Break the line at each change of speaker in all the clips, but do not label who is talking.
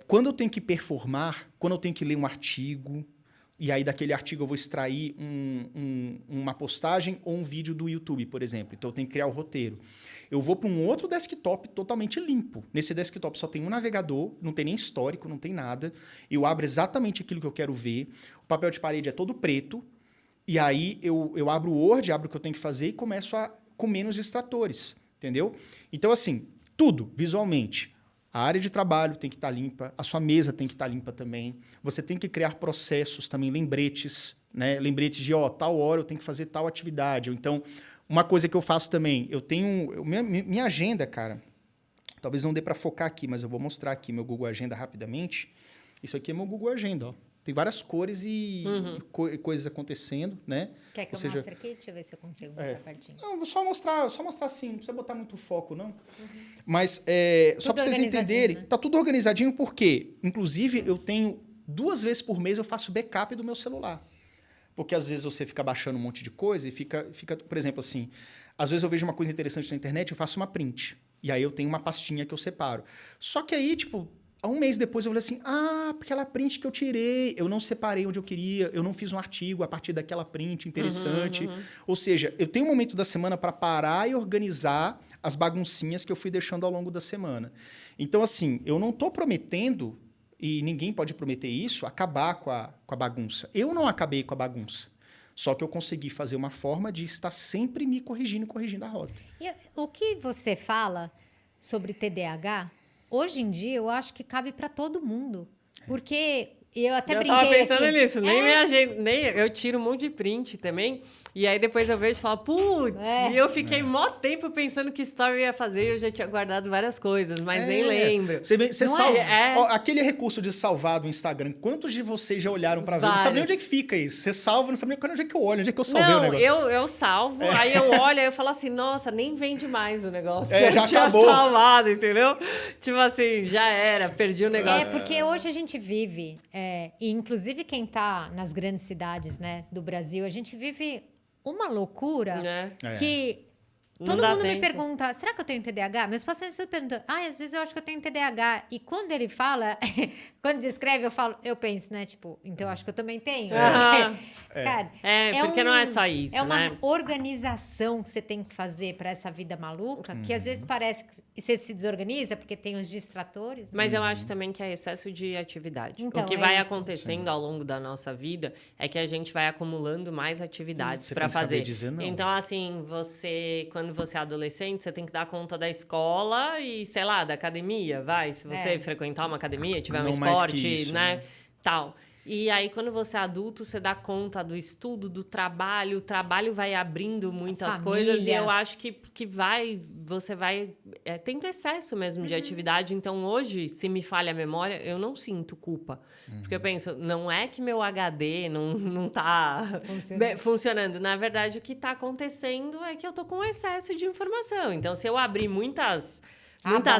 Quando eu tenho que performar, quando eu tenho que ler um artigo, e aí daquele artigo eu vou extrair uma postagem ou um vídeo do YouTube, por exemplo. Então eu tenho que criar o roteiro. Eu vou para um outro desktop totalmente limpo. Nesse desktop só tem um navegador, não tem nem histórico, não tem nada. Eu abro exatamente aquilo que eu quero ver. O papel de parede é todo preto. E aí eu abro o Word, abro o que eu tenho que fazer e começo com menos extratores. Entendeu? Então, assim, tudo visualmente. A área de trabalho tem que estar limpa, a sua mesa tem que estar limpa também. Você tem que criar processos também, lembretes, né? Lembretes de, tal hora eu tenho que fazer tal atividade. Ou então, uma coisa que eu faço também, eu tenho... Minha agenda, cara, talvez não dê para focar aqui, mas eu vou mostrar aqui meu Google Agenda rapidamente. Isso aqui é meu Google Agenda, ó. Tem várias cores e coisas acontecendo, né?
Quer que eu mostre aqui? Deixa eu ver se eu consigo mostrar pertinho.
Não, vou só mostrar assim, não precisa botar muito foco, não. Mas, só para vocês entenderem, né? Tá tudo organizadinho porque, inclusive, eu tenho 2 vezes por mês eu faço backup do meu celular. Porque às vezes você fica baixando um monte de coisa e fica, por exemplo, assim, às vezes eu vejo uma coisa interessante na internet, eu faço uma print. E aí eu tenho uma pastinha que eu separo. Só que aí, tipo, um mês depois eu falei assim, aquela print que eu tirei, eu não separei onde eu queria, eu não fiz um artigo a partir daquela print interessante. Ou seja, eu tenho um momento da semana para parar e organizar as baguncinhas que eu fui deixando ao longo da semana. Então, assim, eu não estou prometendo, e ninguém pode prometer isso, acabar com a bagunça. Eu não acabei com a bagunça. Só que eu consegui fazer uma forma de estar sempre me corrigindo a rota.
E o que você fala sobre TDAH... Hoje em dia, eu acho que cabe para todo mundo. Porque eu até brinquei
tava pensando
aqui.
nisso. Nem eu tiro um monte de print também. E aí depois eu vejo e falo, putz, e eu fiquei mó tempo pensando que story eu ia fazer. Eu já tinha guardado várias coisas, mas nem lembro.
Você salva. Aquele recurso de salvar do Instagram, quantos de vocês já olharam para ver? Não sabe nem onde é que fica isso. Você salva, não sabe nem onde é que eu olho, onde é que eu salvei o negócio.
Eu salvo, aí eu olho e eu falo assim, nossa, nem vende mais o negócio. Que
já
eu tinha
acabou.
salvado, entendeu? Tipo assim, já era, perdi o negócio.
Porque hoje a gente vive, e inclusive quem tá nas grandes cidades, né, do Brasil, a gente vive uma loucura que todo mundo me pergunta, será que eu tenho TDAH? Meus pacientes sempre perguntam, às vezes eu acho que eu tenho TDAH. E quando ele fala, quando descreve, eu penso, né, tipo, então eu acho que eu também tenho. Cara,
porque não é só isso,
é uma organização que você tem que fazer para essa vida maluca, que às vezes parece que você se desorganiza porque tem os distratores.
Mas eu acho também que é excesso de atividade.
Então,
o que vai acontecendo ao longo da nossa vida é que a gente vai acumulando mais atividades para fazer.
Dizer não.
Então, assim, quando você é adolescente, você tem que dar conta da escola e, sei lá, da academia, se você frequentar uma academia, tiver um esporte,
isso,
né? Tal. E aí, quando você é adulto, você dá conta do estudo, do trabalho. O trabalho vai abrindo muitas coisas. E eu acho que você vai tendo excesso mesmo de atividade. Então, hoje, se me falha a memória, eu não sinto culpa. Porque eu penso, não é que meu HD não tá funcionando. Na verdade, o que tá acontecendo é que eu tô com excesso de informação. Então, se eu abrir muitas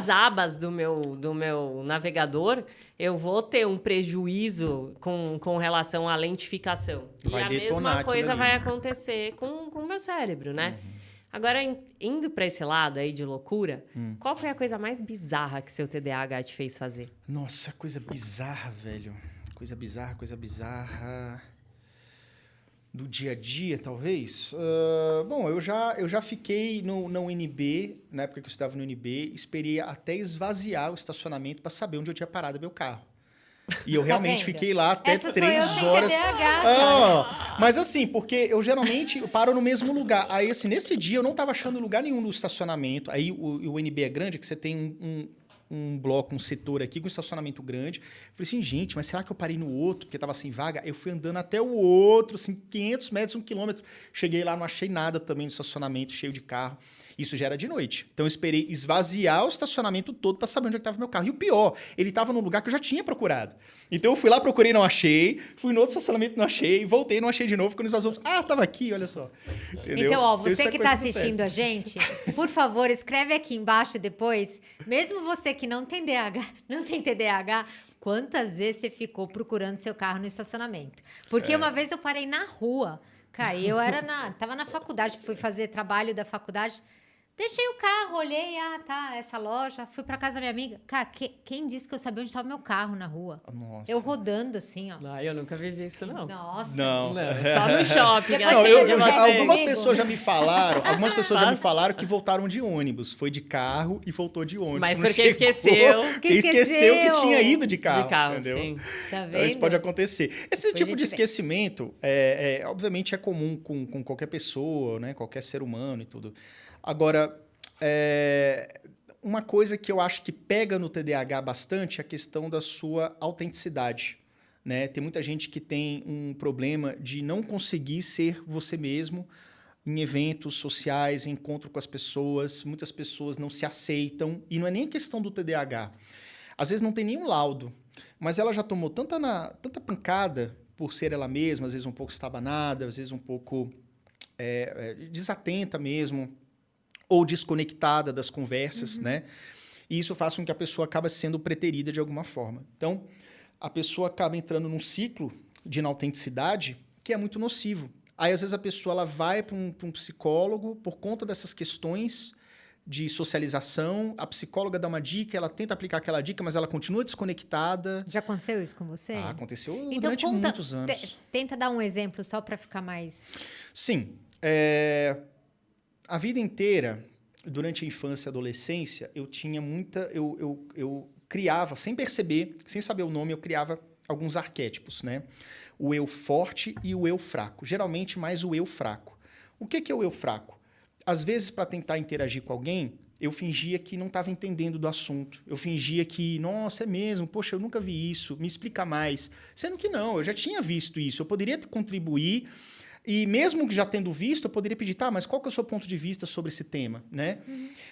abas do meu navegador, eu vou ter um prejuízo com relação à lentificação. E a mesma coisa vai acontecer com o meu cérebro, né? Agora, indo para esse lado aí de loucura, qual foi a coisa mais bizarra que seu TDAH te fez fazer?
Nossa, coisa bizarra, velho. Coisa bizarra... Do dia a dia, talvez? Bom, eu já fiquei na UNB, na época que eu estudava no UNB, esperei até esvaziar o estacionamento para saber onde eu tinha parado meu carro. E eu realmente fiquei lá até 3 horas. Mas assim, porque eu geralmente paro no mesmo lugar. Aí, assim, nesse dia eu não estava achando lugar nenhum no estacionamento. Aí o UNB é grande, que você tem um bloco, um setor aqui com estacionamento grande. Falei assim, gente, mas será que eu parei no outro? Porque estava sem vaga. Eu fui andando até o outro, assim, 500 metros, 1 quilômetro. Cheguei lá, não achei nada também no estacionamento, cheio de carro. Isso já era de noite. Então, eu esperei esvaziar o estacionamento todo para saber onde estava meu carro. E o pior, ele estava num lugar que eu já tinha procurado. Então, eu fui lá, procurei, não achei. Fui no outro estacionamento, não achei. Voltei, não achei de novo. Quando esvaziou, estava aqui, olha só. Entendeu?
Então, você que está assistindo a gente, por favor, escreve aqui embaixo depois. Mesmo você que não tem TDAH, quantas vezes você ficou procurando seu carro no estacionamento? Porque uma vez eu parei na rua. Cara, eu tava na faculdade, fui fazer trabalho da faculdade. Deixei o carro, olhei, essa loja, fui pra casa da minha amiga. Cara, quem disse que eu sabia onde estava meu carro na rua?
Nossa.
Eu rodando assim, ó.
Eu nunca vivi isso, não.
Nossa.
Não.
Só no shopping.
Algumas pessoas já me falaram que voltaram de ônibus. Foi de carro e voltou de ônibus.
Mas porque esqueceu.
Porque esqueceu que tinha ido de carro, entendeu?
Sim.
Tá vendo?
Então, isso pode acontecer. Esse tipo de esquecimento, obviamente, é comum com qualquer pessoa, né? Qualquer ser humano e tudo. Agora, uma coisa que eu acho que pega no TDAH bastante é a questão da sua autenticidade, né? Tem muita gente que tem um problema de não conseguir ser você mesmo em eventos sociais, em encontro com as pessoas. Muitas pessoas não se aceitam e não é nem questão do TDAH. Às vezes não tem nenhum laudo, mas ela já tomou tanta pancada por ser ela mesma, às vezes um pouco estabanada, às vezes um pouco desatenta mesmo, ou desconectada das conversas, né? E isso faz com que a pessoa acabe sendo preterida de alguma forma. Então, a pessoa acaba entrando num ciclo de inautenticidade que é muito nocivo. Aí, às vezes, a pessoa ela vai para um psicólogo por conta dessas questões de socialização. A psicóloga dá uma dica, ela tenta aplicar aquela dica, mas ela continua desconectada.
Já aconteceu isso com você?
Aconteceu durante muitos anos.
Tenta dar um exemplo só para ficar mais...
Sim. A vida inteira, durante a infância e adolescência, eu tinha muita... Eu criava, sem perceber, sem saber o nome, eu criava alguns arquétipos, né? O eu forte e o eu fraco. Geralmente, mais o eu fraco. O que é o eu fraco? Às vezes, para tentar interagir com alguém, eu fingia que não estava entendendo do assunto. Eu fingia que, nossa, é mesmo, poxa, eu nunca vi isso, me explica mais. Sendo que não, eu já tinha visto isso, eu poderia contribuir... E mesmo que já tendo visto, eu poderia pedir, mas qual que é o seu ponto de vista sobre esse tema, né?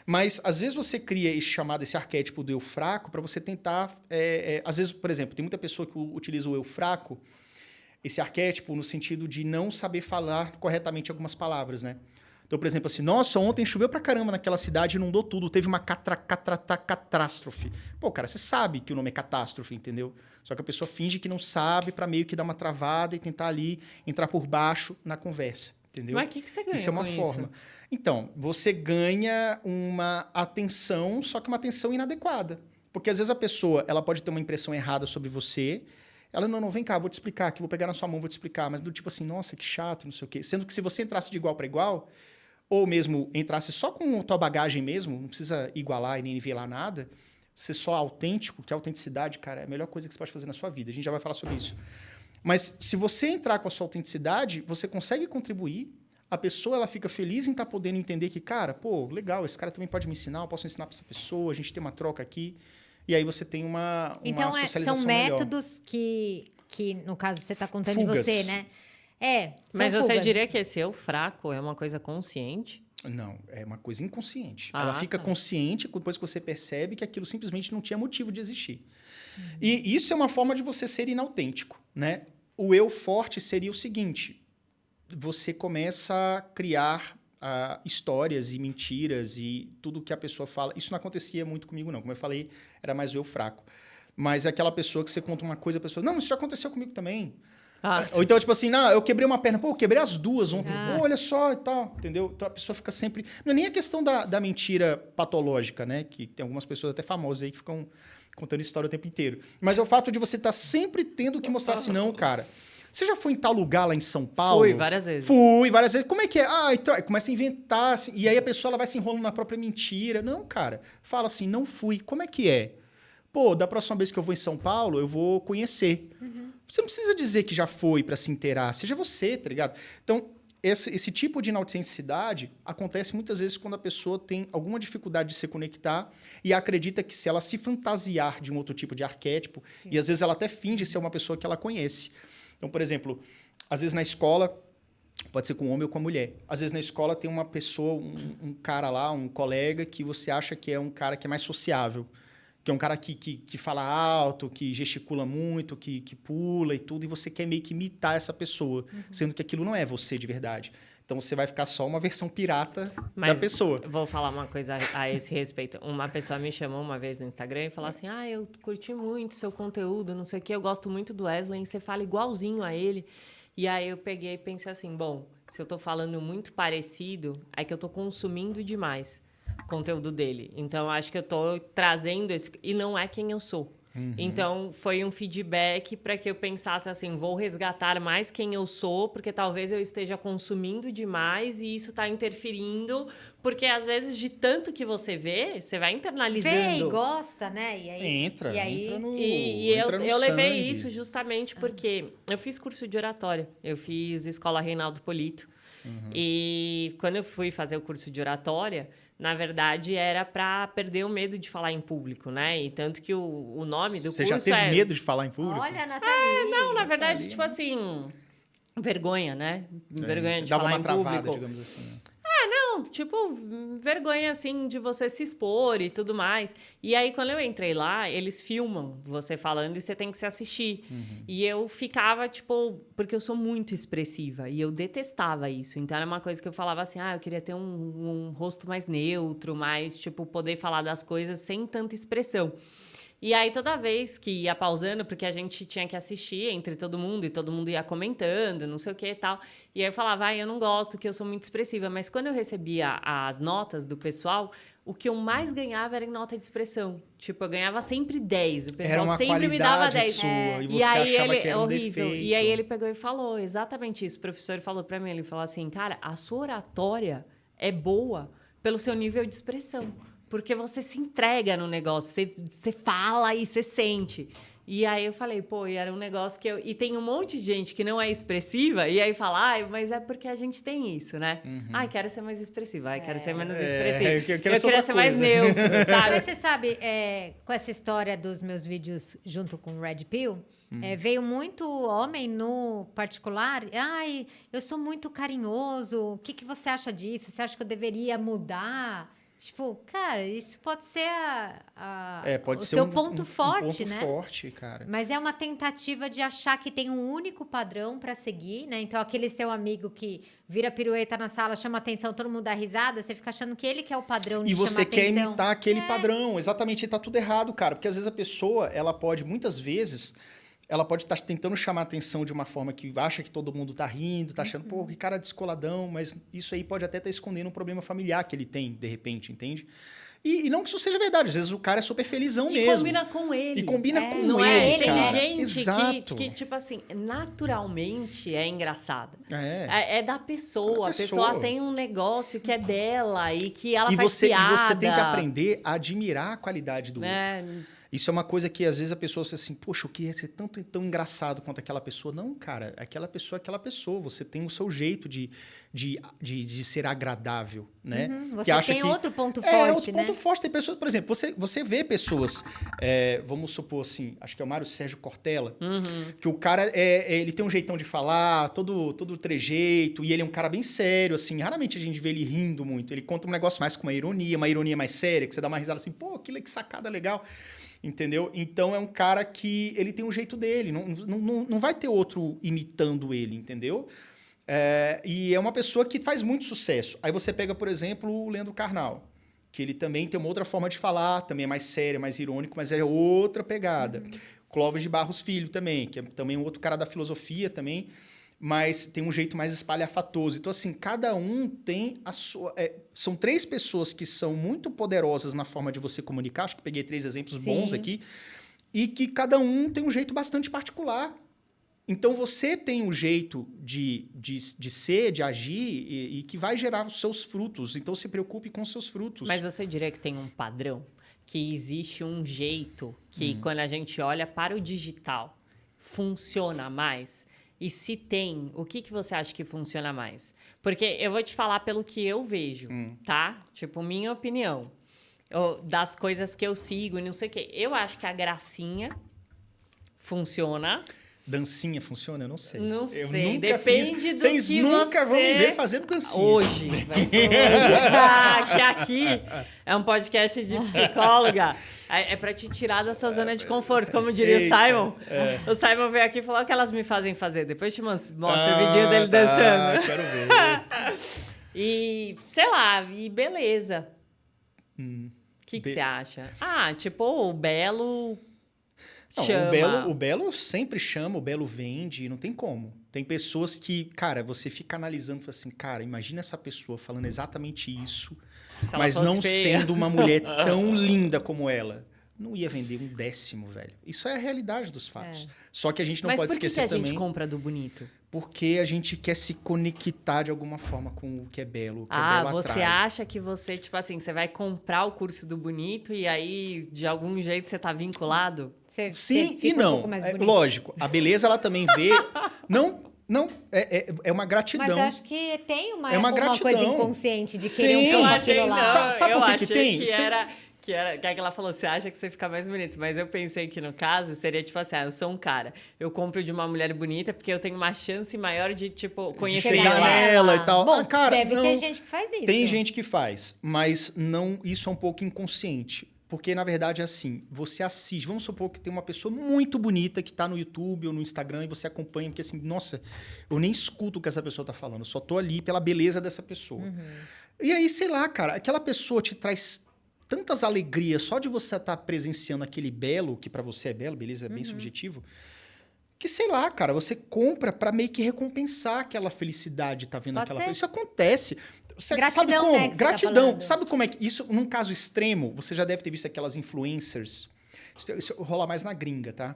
Mas, às vezes, você cria esse arquétipo do eu fraco para você tentar... às vezes, por exemplo, tem muita pessoa que utiliza o eu fraco, esse arquétipo, no sentido de não saber falar corretamente algumas palavras, né? Então, por exemplo, assim, nossa, ontem choveu pra caramba naquela cidade, inundou tudo, teve uma catástrofe. Pô, cara, você sabe que o nome é catástrofe, entendeu? Só que a pessoa finge que não sabe para meio que dar uma travada e tentar ali entrar por baixo na conversa, entendeu?
Mas o que você ganha
isso é uma forma. Então, você ganha uma atenção, só que uma atenção inadequada. Porque às vezes a pessoa ela pode ter uma impressão errada sobre você. Ela, não, vem cá, vou te explicar aqui, vou pegar na sua mão, vou te explicar. Mas do tipo assim, nossa, que chato, não sei o quê. Sendo que se você entrasse de igual para igual... ou mesmo entrasse só com a tua bagagem mesmo, não precisa igualar e nem nivelar nada, ser só autêntico, que a autenticidade, cara, é a melhor coisa que você pode fazer na sua vida. A gente já vai falar sobre isso. Mas se você entrar com a sua autenticidade, você consegue contribuir, a pessoa ela fica feliz em estar podendo entender que, cara, pô, legal, esse cara também pode me ensinar, eu posso ensinar para essa pessoa, a gente tem uma troca aqui, e aí você tem uma socialização
são métodos melhor. que, no caso, você está contando Fugas. De você, né?
Mas você diria que esse eu fraco é uma coisa consciente?
Não, é uma coisa inconsciente. Ela fica consciente depois que você percebe que aquilo simplesmente não tinha motivo de existir. E isso é uma forma de você ser inautêntico, né? O eu forte seria o seguinte, você começa a criar histórias e mentiras e tudo que a pessoa fala. Isso não acontecia muito comigo, não. Como eu falei, era mais o eu fraco. Mas é aquela pessoa que você conta uma coisa, a pessoa... Não, isso já aconteceu comigo também. Ou então, tipo assim, não, eu quebrei uma perna. Pô, eu quebrei as duas ontem. Pô, olha só e tal, entendeu? Então, a pessoa fica sempre... Não é nem a questão da mentira patológica, né? Que tem algumas pessoas até famosas aí que ficam contando história o tempo inteiro. Mas é o fato de você estar sempre tendo que mostrar assim, não, cara... Você já foi em tal lugar lá em São Paulo?
Fui, várias vezes.
Fui, várias vezes. Como é que é? Então, começa a inventar, assim, e aí a pessoa ela vai se enrolando na própria mentira. Não, cara. Fala assim, não fui. Como é que é? Pô, da próxima vez que eu vou em São Paulo, eu vou conhecer. Você não precisa dizer que já foi para se inteirar. Seja você, tá ligado? Então, esse tipo de inautenticidade acontece muitas vezes quando a pessoa tem alguma dificuldade de se conectar e acredita que se ela se fantasiar de um outro tipo de arquétipo, e às vezes ela até finge ser uma pessoa que ela conhece. Então, por exemplo, às vezes na escola, pode ser com um homem ou com a mulher, às vezes na escola tem uma pessoa, um cara lá, um colega que você acha que é um cara que é mais sociável, que é um cara que fala alto, que gesticula muito, que pula e tudo, e você quer meio que imitar essa pessoa, sendo que aquilo não é você de verdade. Então, você vai ficar só uma versão pirata da pessoa.
Vou falar uma coisa a esse respeito. Uma pessoa me chamou uma vez no Instagram e falou assim, eu curti muito seu conteúdo, não sei o quê, eu gosto muito do Wesley, você fala igualzinho a ele. E aí, eu peguei e pensei assim, bom, se eu tô falando muito parecido, é que eu tô consumindo demais. conteúdo dele. Então, eu acho que eu tô trazendo esse... E não é quem eu sou. Então, foi um feedback para que eu pensasse assim, vou resgatar mais quem eu sou, porque talvez eu esteja consumindo demais e isso está interferindo, porque às vezes de tanto que você vê, você vai internalizando.
Vê e gosta, né?
E aí,
eu levei isso justamente porque eu fiz curso de oratória, eu fiz Escola Reinaldo Polito, e quando eu fui fazer o curso de oratória, na verdade, era para perder o medo de falar em público, né? E tanto que o nome do curso
Você já teve medo de falar em público?
Olha, Nathalie.
Não, na verdade, tipo assim... Vergonha, né? Vergonha de falar em público. Dava uma travada,
digamos assim, né?
Não, tipo, vergonha, assim, de você se expor e tudo mais. E aí, quando eu entrei lá, eles filmam você falando e você tem que se assistir. E eu ficava, tipo... Porque eu sou muito expressiva e eu detestava isso. Então, era uma coisa que eu falava assim, eu queria ter um rosto mais neutro, mais, tipo, poder falar das coisas sem tanta expressão. E aí, toda vez que ia pausando, porque a gente tinha que assistir entre todo mundo, e todo mundo ia comentando, não sei o que e tal. E aí eu falava, eu não gosto, que eu sou muito expressiva. Mas quando eu recebia as notas do pessoal, o que eu mais ganhava era em nota de expressão. Tipo, eu ganhava sempre 10. O pessoal sempre me dava 10.
Sua, e você aí achava que era horrível. Defeito.
E aí ele pegou e falou exatamente isso. O professor falou pra mim, ele falou assim, cara, a sua oratória é boa pelo seu nível de expressão. Porque você se entrega no negócio, você fala e você sente. E aí eu falei, e era um negócio que eu... E tem um monte de gente que não é expressiva, e aí fala, mas é porque a gente tem isso, né? Quero ser mais expressiva, quero ser menos expressiva. Eu queria ser mais neutro, sabe?
Mas você sabe, com essa história dos meus vídeos junto com o Red Pill, veio muito homem no particular. Eu sou muito carinhoso, o que você acha disso? Você acha que eu deveria mudar? Tipo, cara, isso pode ser
pode
o
ser
seu ponto forte,
um ponto
né?
forte, cara.
Mas é uma tentativa de achar que tem um único padrão para seguir, né? Então, aquele seu amigo que vira pirueta na sala, chama atenção, todo mundo dá risada, você fica achando que ele que é o padrão de chamar atenção.
E você quer imitar aquele padrão. Exatamente, tá tudo errado, cara. Porque às vezes a pessoa, ela pode, muitas vezes... Ela pode estar tentando chamar a atenção de uma forma que acha que todo mundo tá rindo, tá achando, que cara descoladão, mas isso aí pode até estar escondendo um problema familiar que ele tem, de repente, entende? E não que isso seja verdade, às vezes o cara é super felizão mesmo.
E combina com ele.
E combina com ele,
não
é ele,
cara.
Tem
gente que, tipo assim, naturalmente é engraçada. É da pessoa. A pessoa tem um negócio que é dela e que ela faz piada.
E você tem que aprender a admirar a qualidade do outro. Isso é uma coisa que, às vezes, a pessoa diz assim, poxa, eu queria ser tão engraçado quanto aquela pessoa. Não, cara, aquela pessoa é aquela pessoa. Você tem o seu jeito de ser agradável, né?
Você acha tem outro ponto forte,
outro ponto forte. Tem pessoas, por exemplo, você vê pessoas, vamos supor assim, acho que é o Mário Sérgio Cortella, que o cara, ele tem um jeitão de falar, todo trejeito, e ele é um cara bem sério, assim. Raramente a gente vê ele rindo muito. Ele conta um negócio mais com uma ironia mais séria, que você dá uma risada assim, que sacada legal. Entendeu? Então, é um cara que ele tem um jeito dele. Não vai ter outro imitando ele, entendeu? E é uma pessoa que faz muito sucesso. Aí você pega, por exemplo, o Leandro Carnal, que ele também tem uma outra forma de falar, também é mais sério, mais irônico, mas é outra pegada. Clóvis de Barros Filho também, que é também um outro cara da filosofia também, mas tem um jeito mais espalhafatoso. Então, assim, cada um tem a sua... são 3 pessoas que são muito poderosas na forma de você comunicar. Acho que peguei 3 exemplos bons aqui. E que cada um tem um jeito bastante particular. Então, você tem um jeito de ser, de agir, e que vai gerar os seus frutos. Então, se preocupe com os seus frutos.
Mas você diria que tem um padrão? Que existe um jeito que, quando a gente olha para o digital, funciona mais? E se tem, o que você acha que funciona mais? Porque eu vou te falar pelo que eu vejo, tá? Tipo, minha opinião. Das coisas que eu sigo e não sei o quê. Eu acho que a gracinha funciona.
Dancinha funciona? Eu não sei.
Não sei. Depende do que
Vocês nunca vão me ver fazendo dancinha.
Hoje. Vai ser hoje. Que aqui é um podcast de psicóloga. É pra te tirar da sua zona de conforto, como diria o Simon. O Simon veio aqui e falou que elas me fazem fazer. Depois te mostro o vídeo dele dançando.
Quero ver.
E, sei lá, e beleza. O que você acha? Tipo, o Belo...
Não, o Belo sempre chama, o Belo vende, não tem como. Tem pessoas que, cara, você fica analisando e fala assim, cara, imagina essa pessoa falando exatamente isso Mas não sendo uma mulher tão linda como ela, não ia vender 1/10, velho. Isso é a realidade dos fatos. Só que a gente não pode esquecer também...
Mas por que a gente compra do bonito?
Porque a gente quer se conectar de alguma forma com o que é belo, o que é belo
você
atrai.
acha que você, tipo assim, você vai comprar o curso do bonito e aí, de algum jeito, você tá vinculado?
Sim e não. Lógico, a beleza, ela também vê... é uma gratidão.
Mas eu acho que tem uma coisa inconsciente de querer
pouco aquilo
lá. Sabe por que tem?
Que ela falou, você acha que você fica mais bonito. Mas eu pensei que, no caso, seria tipo assim, eu sou um cara, eu compro de uma mulher bonita porque eu tenho uma chance maior de, tipo, conhecer
ela e tal.
Bom, cara, deve ter gente que faz isso.
Tem gente que faz, mas não, isso é um pouco inconsciente. Porque, na verdade, é assim, você assiste... Vamos supor que tem uma pessoa muito bonita que tá no YouTube ou no Instagram e você acompanha, porque assim, nossa, eu nem escuto o que essa pessoa tá falando, eu só tô ali pela beleza dessa pessoa. E aí, sei lá, cara, aquela pessoa te traz tantas alegrias só de você estar presenciando aquele belo, que pra você é belo, beleza, é bem subjetivo, que, sei lá, cara, você compra pra meio que recompensar aquela felicidade de tá vendo aquela coisa. Isso acontece.
Gratidão,
sabe como?
Né,
Gratidão.
Tá
sabe como é que... Isso, num caso extremo, você já deve ter visto aquelas influencers. Isso rola mais na gringa, tá?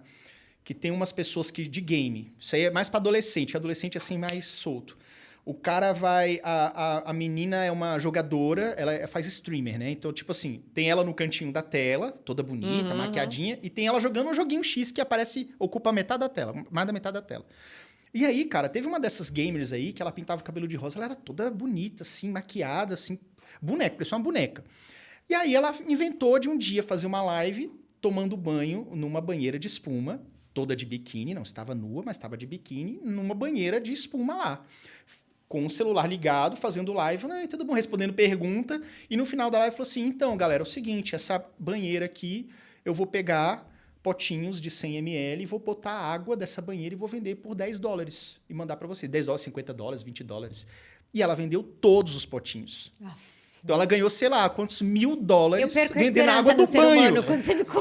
Que tem umas pessoas de game. Isso aí é mais pra adolescente. Adolescente, assim, mais solto. O cara vai... A menina é uma jogadora, ela faz streamer, né? Então, tipo assim, tem ela no cantinho da tela, toda bonita, maquiadinha, e tem ela jogando um joguinho X que aparece, ocupa metade da tela, mais da metade da tela. E aí, cara, teve uma dessas gamers aí que ela pintava o cabelo de rosa, ela era toda bonita, assim, maquiada, assim, boneca, parecia uma boneca. E aí ela inventou de um dia fazer uma live tomando banho numa banheira de espuma, toda de biquíni, não estava nua, mas estava de biquíni, numa banheira de espuma lá. Com o celular ligado, fazendo live, né, tudo bom, respondendo pergunta. E no final da live falou assim, então, galera, é o seguinte, essa banheira aqui, eu vou pegar potinhos de 100 ml e vou botar a água dessa banheira e vou vender por $10 e mandar para você. $10, $50, $20. E ela vendeu todos os potinhos. Então ela ganhou, sei lá, quantos $1.000 vendendo água do banho.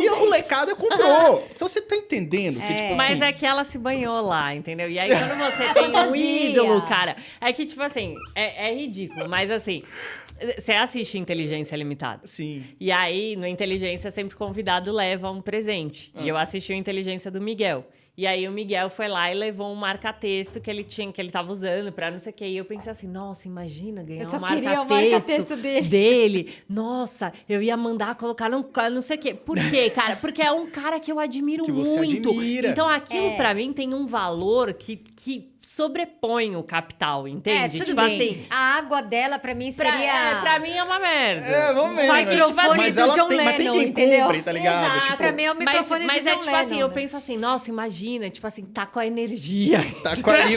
E a molecada comprou. Então você tá entendendo que, tipo assim...
Mas é que ela se banhou lá, entendeu? E aí quando você tem um ídolo, cara... É que, tipo assim, é ridículo, mas assim... Você assiste Inteligência Limitada?
Sim.
E aí, no Inteligência, sempre convidado leva um presente. E eu assisti o Inteligência do Miguel. E aí o Miguel foi lá e levou um marca-texto que ele tava usando pra não sei o quê. E eu pensei assim, nossa, imagina ganhar um marca-texto dele. Nossa, eu ia mandar colocar num não sei o quê. Por quê, cara? Porque é um cara que eu admiro muito.
Você admira.
Então aquilo pra mim tem um valor que sobrepõe o capital, entende?
Tudo bem. Assim, a água dela pra mim seria...
Pra mim é uma merda.
Vamos ver.
Mas ela
tem, mas tem quem compre, tá ligado?
Exato. Tipo, pra mim é o microfone do John Lennon.
Mas é tipo assim, eu penso assim, nossa, imagina, tipo assim, tá com a energia.
Tá com a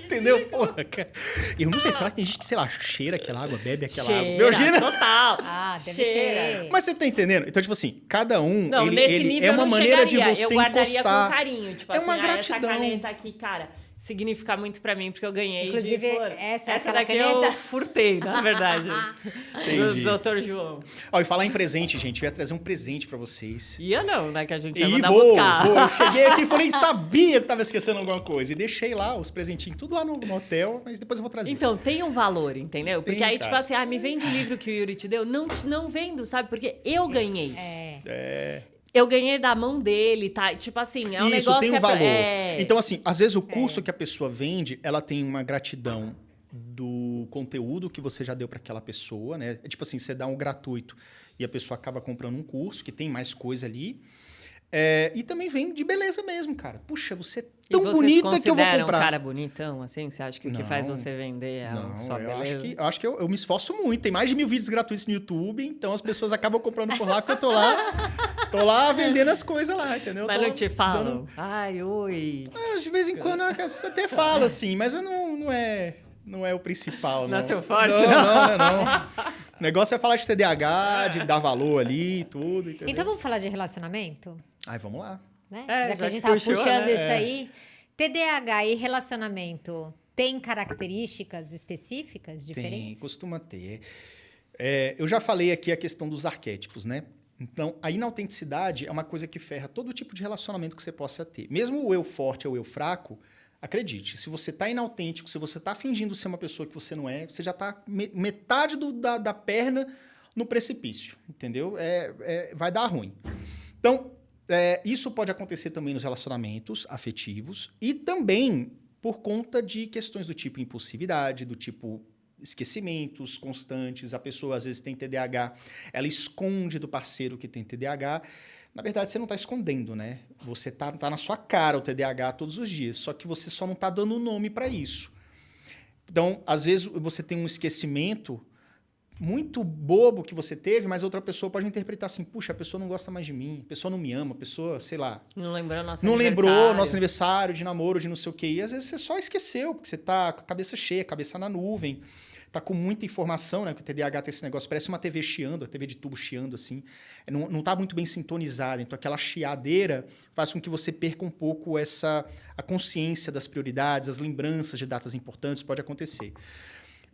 entendeu? Porra, cara. Eu não sei, será que tem gente que, sei lá, cheira aquela água, bebe aquela água?
Imagina? Total.
Deve ter.
Mas você tá entendendo? Então, tipo assim, cada um,
não, nesse nível
é uma maneira de você
eu guardaria
encostar.
Com carinho. Tipo
é
assim,
uma gratidão.
Essa caneta aqui, cara... significa muito pra mim, porque eu ganhei.
Inclusive, essa
daqui
caneta...
eu furtei, na verdade. Do Dr. João.
Ó, e falar em presente, gente, eu ia trazer um presente pra vocês.
Ia não, né? Que a gente ia mandar buscar.
Eu cheguei aqui e falei, sabia que tava esquecendo alguma coisa. E deixei lá os presentinhos, tudo lá no hotel, mas depois eu vou trazer.
Então, tem um valor, entendeu? Porque aí, tipo assim, me vende o livro que o Yuri te deu. Não vendo, sabe? Porque eu ganhei. Eu ganhei da mão dele, tá? Tipo assim, é um negócio
tem
que
valor. Então, assim, às vezes o curso que a pessoa vende, ela tem uma gratidão do conteúdo que você já deu para aquela pessoa, né? Tipo assim, você dá um gratuito e a pessoa acaba comprando um curso que tem mais coisa ali. E também vem de beleza mesmo, cara. Puxa, você é tão bonita que eu vou comprar.
Um cara bonitão, assim? Você acha que o que faz você vender é só beleza?
Eu acho que eu me esforço muito. Tem mais de 1000 vídeos gratuitos no YouTube, então as pessoas acabam comprando por lá, porque eu tô lá vendendo as coisas lá, entendeu?
Mas não te falam? Ai, oi.
De vez em quando eu até falo, assim, mas não é o principal, não.
Não é seu forte,
não. O negócio é falar de TDAH, de dar valor ali e tudo, entendeu?
Então vamos falar de relacionamento?
Vamos lá.
Né? Já que a gente tava puxando isso aí. TDAH e relacionamento tem características específicas diferentes?
Tem, costuma ter. Eu já falei aqui a questão dos arquétipos, né? Então, a inautenticidade é uma coisa que ferra todo tipo de relacionamento que você possa ter. Mesmo o eu forte ou o eu fraco, Acredite, se você está inautêntico, se você está fingindo ser uma pessoa que você não é, você já está metade da perna no precipício, entendeu? Vai dar ruim. Então, isso pode acontecer também nos relacionamentos afetivos e também por conta de questões do tipo impulsividade, do tipo esquecimentos constantes. A pessoa, às vezes, tem TDAH, ela esconde do parceiro que tem TDAH. Na verdade, você não está escondendo, né? Você tá na sua cara o TDAH todos os dias, só que você só não está dando nome para isso. Então, às vezes, você tem um esquecimento muito bobo que você teve, mas outra pessoa pode interpretar assim, puxa, a pessoa não gosta mais de mim, a pessoa não me ama, a pessoa, sei lá...
Não lembrou
nosso aniversário, de namoro, de não sei o quê. E às vezes você só esqueceu, porque você tá com a cabeça cheia, cabeça na nuvem, tá com muita informação, né? Que o TDAH tem esse negócio, parece uma TV chiando, a TV de tubo chiando, assim. Não tá muito bem sintonizada. Então, aquela chiadeira faz com que você perca um pouco a consciência das prioridades, as lembranças de datas importantes, pode acontecer.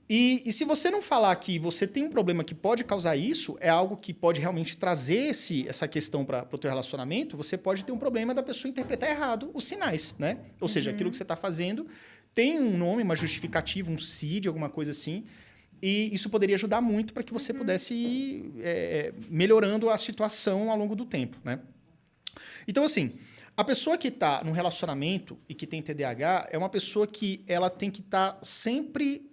E se você não falar que você tem um problema que pode causar isso, é algo que pode realmente trazer essa questão para o teu relacionamento, você pode ter um problema da pessoa interpretar errado os sinais, né? Ou seja, aquilo que você está fazendo tem um nome, uma justificativa, um CID, alguma coisa assim, e isso poderia ajudar muito para que você pudesse ir melhorando a situação ao longo do tempo, né? Então, assim, a pessoa que está num relacionamento e que tem TDAH é uma pessoa que ela tem que estar sempre...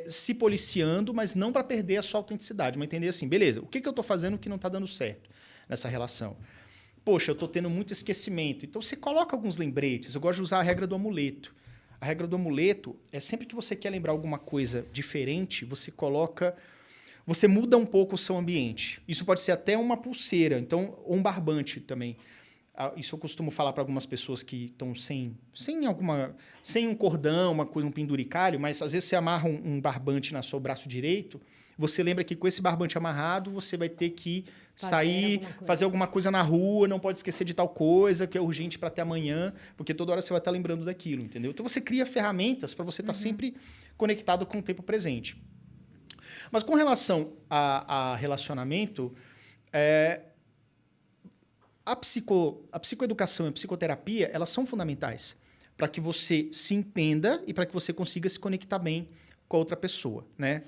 se policiando, mas não para perder a sua autenticidade, mas entender assim, beleza, o que eu estou fazendo que não está dando certo nessa relação? Poxa, eu estou tendo muito esquecimento. Então, você coloca alguns lembretes. Eu gosto de usar a regra do amuleto. A regra do amuleto é sempre que você quer lembrar alguma coisa diferente, você muda um pouco o seu ambiente. Isso pode ser até uma pulseira, então, ou um barbante também. Isso eu costumo falar para algumas pessoas que estão sem um cordão, um penduricalho, mas às vezes você amarra um barbante no seu braço direito, você lembra que com esse barbante amarrado você vai ter que fazer alguma coisa na rua, não pode esquecer de tal coisa que é urgente para até amanhã, porque toda hora você vai estar lembrando daquilo, entendeu? Então você cria ferramentas para você estar sempre conectado com o tempo presente. Mas com relação a relacionamento, a psicoeducação e a psicoterapia, elas são fundamentais para que você se entenda e para que você consiga se conectar bem com a outra pessoa, né?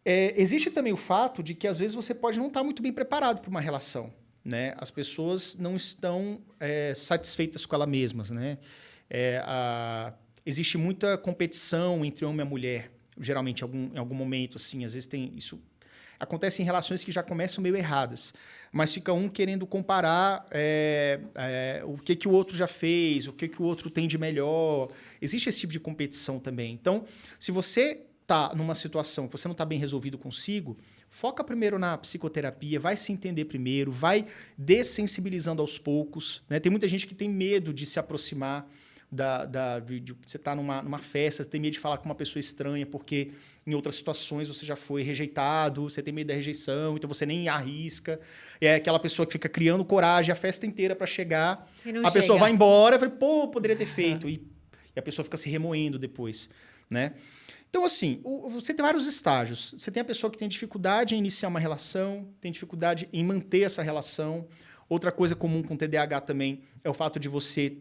Existe também o fato de que, às vezes, você pode não estar muito bem preparado para uma relação, né? As pessoas não estão satisfeitas com elas mesmas, né? Existe muita competição entre homem e mulher, geralmente em algum momento, assim, às vezes tem isso... Acontece em relações que já começam meio erradas, mas fica um querendo comparar o que o outro já fez, o que o outro tem de melhor. Existe esse tipo de competição também. Então, se você está numa situação que você não está bem resolvido consigo, foca primeiro na psicoterapia, vai se entender primeiro, vai dessensibilizando aos poucos, né? Tem muita gente que tem medo de se aproximar de você estar numa festa, você tem medo de falar com uma pessoa estranha, porque em outras situações você já foi rejeitado, você tem medo da rejeição, então você nem arrisca. É aquela pessoa que fica criando coragem a festa inteira para chegar, a pessoa vai embora, fala, pô, poderia ter feito. E a pessoa fica se remoendo depois, né? Então, assim, você tem vários estágios. Você tem a pessoa que tem dificuldade em iniciar uma relação, tem dificuldade em manter essa relação. Outra coisa comum com TDAH também é o fato de você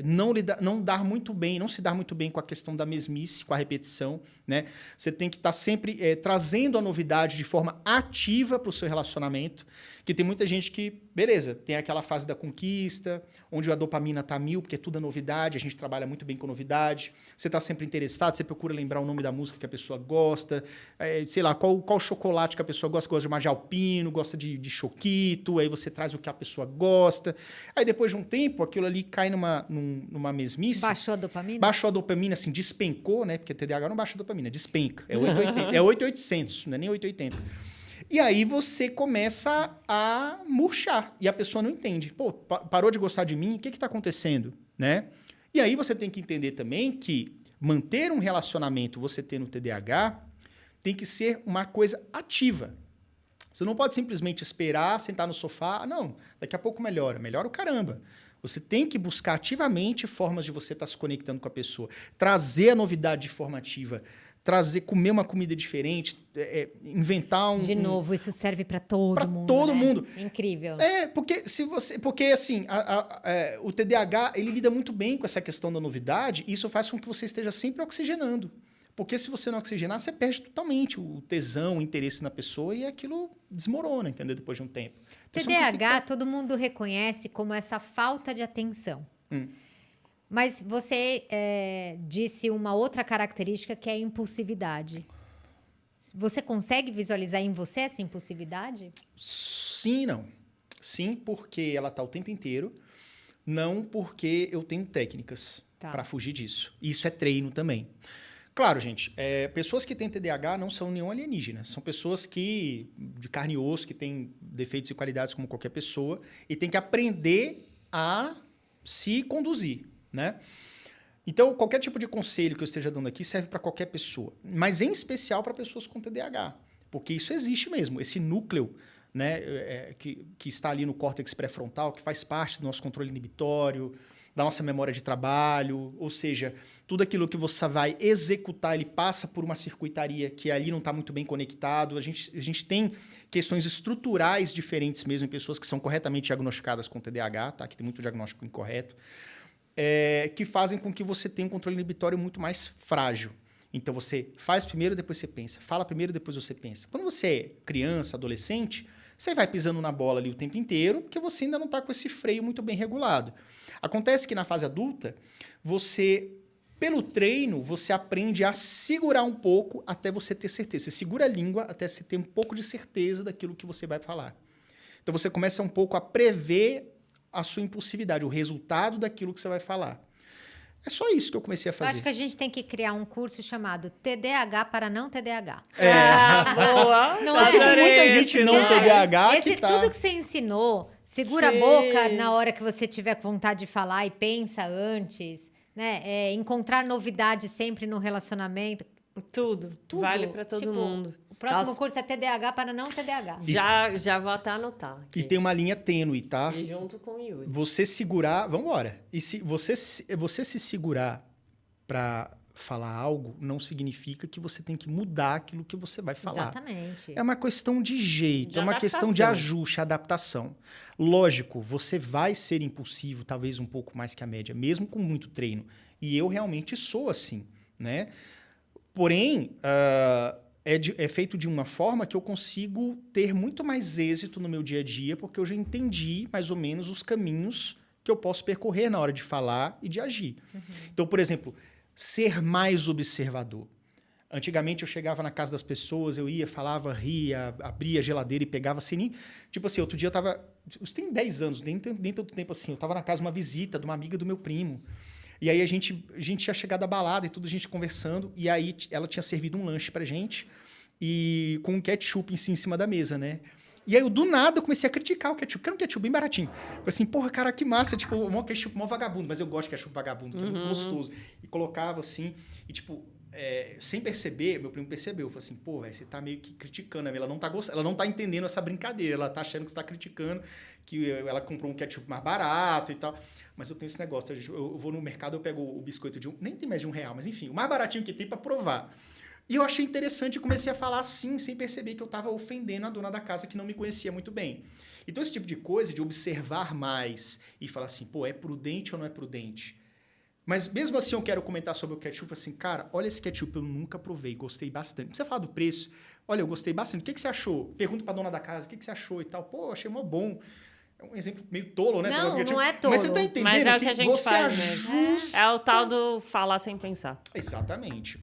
não se dar muito bem com a questão da mesmice, com a repetição, né? Você tem que estar sempre trazendo a novidade de forma ativa para o seu relacionamento, que tem muita gente que, beleza, tem aquela fase da conquista, onde a dopamina está 1000, porque tudo é novidade, a gente trabalha muito bem com novidade, você está sempre interessado, você procura lembrar o nome da música que a pessoa gosta, sei lá, qual chocolate que a pessoa gosta de Majal Alpino, gosta de choquito, aí você traz o que a pessoa gosta, aí depois de um tempo, aquilo ali cai numa mesmice.
Baixou a dopamina?
Baixou a dopamina, assim, despencou, né? Porque TDAH não baixa a dopamina, despenca. É 8,800, não é nem 880. E aí você começa a murchar. E a pessoa não entende. Pô, parou de gostar de mim? O que está acontecendo? Né? E aí você tem que entender também que manter um relacionamento, você tendo TDAH, tem que ser uma coisa ativa. Você não pode simplesmente esperar, sentar no sofá. Não, daqui a pouco melhora. Melhora o caramba. Você tem que buscar ativamente formas de você estar se conectando com a pessoa. Trazer a novidade de forma ativa. comer uma comida diferente, inventar um...
De novo, isso serve para todo mundo.
Para todo mundo.
Incrível.
Porque assim, o TDAH, ele lida muito bem com essa questão da novidade, e isso faz com que você esteja sempre oxigenando. Porque se você não oxigenar, você perde totalmente o tesão, o interesse na pessoa, e aquilo desmorona, entendeu? Depois de um tempo. Então,
TDAH, todo mundo reconhece como essa falta de atenção. Mas você disse uma outra característica que é a impulsividade. Você consegue visualizar em você essa impulsividade?
Sim e não. Sim, porque ela está o tempo inteiro. Não porque eu tenho técnicas para fugir disso. Isso é treino também. Claro, gente, pessoas que têm TDAH não são nenhum alienígena. São pessoas de carne e osso, que têm defeitos e qualidades como qualquer pessoa, e tem que aprender a se conduzir, né? Então, qualquer tipo de conselho que eu esteja dando aqui serve para qualquer pessoa, mas em especial para pessoas com TDAH, porque isso existe mesmo, esse núcleo, né, que está ali no córtex pré-frontal, que faz parte do nosso controle inibitório, da nossa memória de trabalho, ou seja, tudo aquilo que você vai executar, ele passa por uma circuitaria que ali não está muito bem conectado. A gente tem questões estruturais diferentes mesmo em pessoas que são corretamente diagnosticadas com TDAH, tá? Que tem muito diagnóstico incorreto, que fazem com que você tenha um controle inibitório muito mais frágil. Então, você faz primeiro, depois você pensa. Fala primeiro, depois você pensa. Quando você é criança, adolescente, você vai pisando na bola ali o tempo inteiro, porque você ainda não está com esse freio muito bem regulado. Acontece que na fase adulta, pelo treino, você aprende a segurar um pouco até você ter certeza. Você segura a língua até você ter um pouco de certeza daquilo que você vai falar. Então, você começa um pouco a prever a sua impulsividade, o resultado daquilo que você vai falar. É só isso que eu comecei a fazer.
Eu acho que a gente tem que criar um curso chamado TDAH para não TDAH.
Boa!
Não porque tem muita gente não TDAH
que tá... Tudo que você ensinou, segura a boca na hora que você tiver com vontade de falar e pensa antes, né? Encontrar novidade sempre no relacionamento.
Tudo. Vale para todo mundo.
O próximo curso é TDAH para não TDAH.
Já vou até anotar. Aqui.
E tem uma linha tênue, tá?
E junto com o Yuri.
Você segurar... Vamos embora. E se você se segurar para falar algo, não significa que você tem que mudar aquilo que você vai falar.
Exatamente.
É uma questão de jeito, é uma questão de ajuste, adaptação. Lógico, você vai ser impulsivo, talvez um pouco mais que a média, mesmo com muito treino. E eu realmente sou assim, né? Porém... É feito de uma forma que eu consigo ter muito mais êxito no meu dia a dia, porque eu já entendi mais ou menos os caminhos que eu posso percorrer na hora de falar e de agir. Então, por exemplo, ser mais observador. Antigamente eu chegava na casa das pessoas, eu ia, falava, ria, abria a geladeira e pegava assim, nem... Tipo assim, outro dia eu tava... Isso tem 10 anos, nem tanto tempo assim. Eu tava na casa de uma visita de uma amiga do meu primo. E aí a gente tinha chegado da balada e tudo, a gente conversando, e aí ela tinha servido um lanche pra gente, e com um ketchup em cima da mesa, né? E aí, eu, do nada, eu comecei a criticar o ketchup, que era um ketchup bem baratinho. Falei assim, porra, cara, que massa, tipo, um ketchup mó vagabundo, mas eu gosto de ketchup vagabundo, que é muito gostoso. E colocava assim, e tipo, sem perceber, meu primo percebeu, falou assim, pô, velho, você tá meio que criticando, ela não tá gostando, ela não tá entendendo essa brincadeira, ela tá achando que você tá criticando, que ela comprou um ketchup mais barato e tal. Mas eu tenho esse negócio, eu vou no mercado, eu pego o biscoito nem tem mais de R$1, mas enfim, o mais baratinho que tem para provar. E eu achei interessante e comecei a falar assim, sem perceber que eu estava ofendendo a dona da casa que não me conhecia muito bem. Então, esse tipo de coisa, de observar mais e falar assim, pô, é prudente ou não é prudente? Mas mesmo assim eu quero comentar sobre o ketchup, assim, cara, olha esse ketchup, eu nunca provei, gostei bastante. Não precisa falar do preço. Olha, eu gostei bastante. O que você achou? Pergunta pra dona da casa, o que você achou e tal. Pô, achei mó bom. É um exemplo meio tolo, né?
Não é tolo.
Mas você tá entendendo?
Mas é o que a gente
você
faz,
ajusta...
É o tal do falar sem pensar.
Exatamente.